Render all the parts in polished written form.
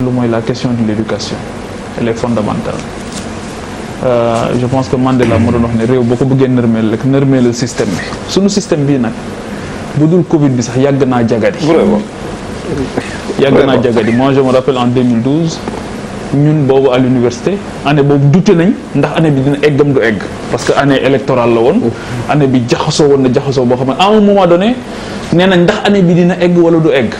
loolu mooy la question de l'éducation elle est fondamentale je pense que Mandela moo doon wax ne réew boo ko bëggee nërmeel rek nërmeelal système bi suñu système bii nag bu dul Covid bi sax yàgg naa jagadi moi je me rappelle en 2012 ñun boobu à l'université année boobu douté nañ ndax année bi dina eggam du egg parce que année électorale la woon année bi jaxasoo woon na jaxasoo boo xam ne à un moment donné nee nañ ndax année bi dina egg wala du egg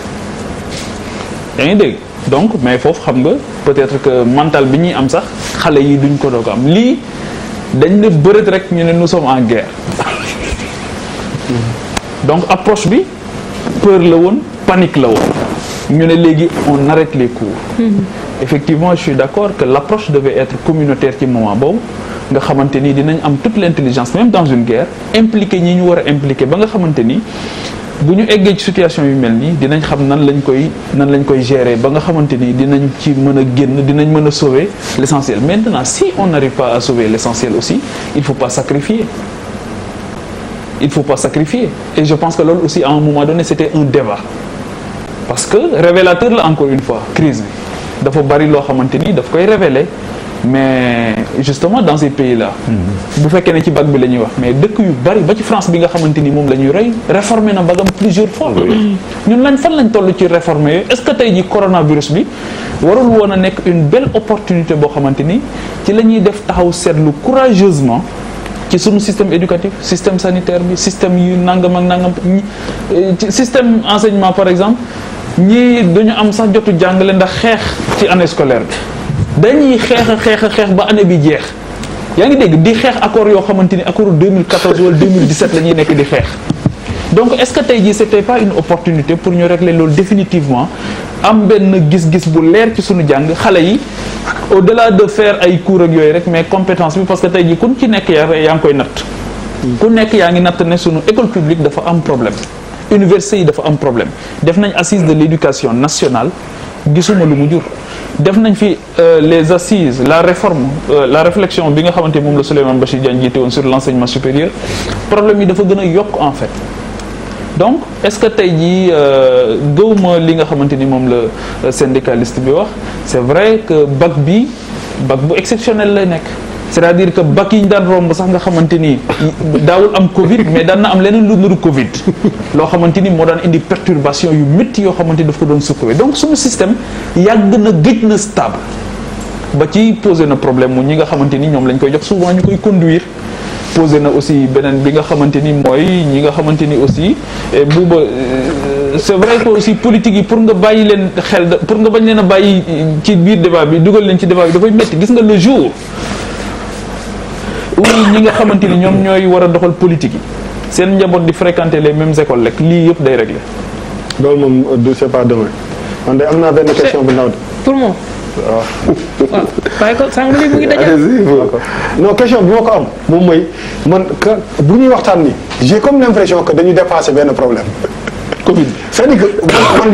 yaa ngi dégg donc mais foofu xam nga peut-être que mental bi ñuy am sax xale yi duñ ko doog am lii dañ ne bërët rek ñu ne nous sommes en guerre donc approche bi peur la woon panique la woon ñu ne léegi on arrête les cours effectivement je suis d'accord que l'approche devait être communautaire ci moment boobu nga xamante ni dinañ am toute l'intelligence même dans une guerre impliqué ñi ñu war a impliqué ba nga xamante ni bu ñu eggee ci situation yu mel nii dinañ xam nan lañ koy gérer ba nga xamante ni dinañ ci mën a génn dinañ mën a sauver l'essentiel maintenant si on n'arrive pas à sauver l'essentiel aussi il faut pas sacrifier et je pense que loolu aussi à un moment donné c'était un débat parce que révélateur la encore une fois crise bi dafa bari loo xamante ni daf koy révéler mais justement dans ces pays là bu fekkee ne ci bac bi la ñuy wax mais dëkk yu bari ba ci France bi nga xamante ni moom la ñuy roy réformer na bagam plusieurs fois ñun fan lañ toll ci réformer yooyu est-ce que tey ji coronavirus bi warul woon a nekk une belle opportunité boo xamante ni ci la ñuy def taxaw seetlu courageusement ci sunu système éducatif système sanitaire bi système yu nangam ak nangam système enseignement par exemple ñii dañu am sax jotu jàngale ndax xeex ci année scolaire bi dañuy xeex ba année bi jeex yaa ngi dégg di xeex accord yoo xamante ni accord 2014 wala 2017 la ñuy nekk di xeex donc est-ce que tey jii c'était pas une opportunité pour ñu régler loolu définitivement am benn gis-gis bu leer ci suñu jàng xale yi au-delà de faire ay cours ak yooyu rek mais compétence bi parce que tey jii ku ci nekk yaa ngi koy natt ku nekk yaa ngi natt ne suñu école publique dafa am problème université yi dafa am problème def nañ assise de l'éducation nationale gisuma lu mu jur def nañ fi les assises la réforme la réflexion bi nga xamante moom la Souleymane Bachir Diagne jiite woon sur l'enseignement supérieur problème yi dafa gën a yokk en fait donc est-ce que tey jii gëwuma li nga xamante ni moom la syndicaliste bi wax c'est vrai que bac bu exceptionnel lay nekk c'est-à-dire que bac yi ñu daan romb sax nga xamante ni daawul am Covid mais daan na am leneen lu nuru Covid loo xamante ni moo daan indi perturbation yu métti yoo xamante ni daf ko doon secouer donc suñu système yàgg na gëj na stable ba ci posé na problème mu ñi nga xamante ni ñoom lañ koy jox souvent ñu koy conduire posé na aussi beneen bi nga xamante ni mooy ñi nga xamante ni aussi buuba c'est vrai que aussi politique yi pour nga bàyyi leen xel pour nga bañ leen a bàyyi ci biir débat bi dugal leen ci débat bi dafay métti gis nga le jour ñi nga xamante ni ñoom ñooy war a doxal politique yi seen njaboot di fréquenter les mêmes écoles rek lii yëpp day régler. loolu moom du c'est pas demain man de am naa benn question bu ndaw de. pour moom. waaw waaye ko sànq mu ngi dajal. non question bi ma ko am moom mooy man bu ñuy waxtaan ni j'ai comme l'impression que dañu dépasser benn problème. Covid c'est-à-dire que man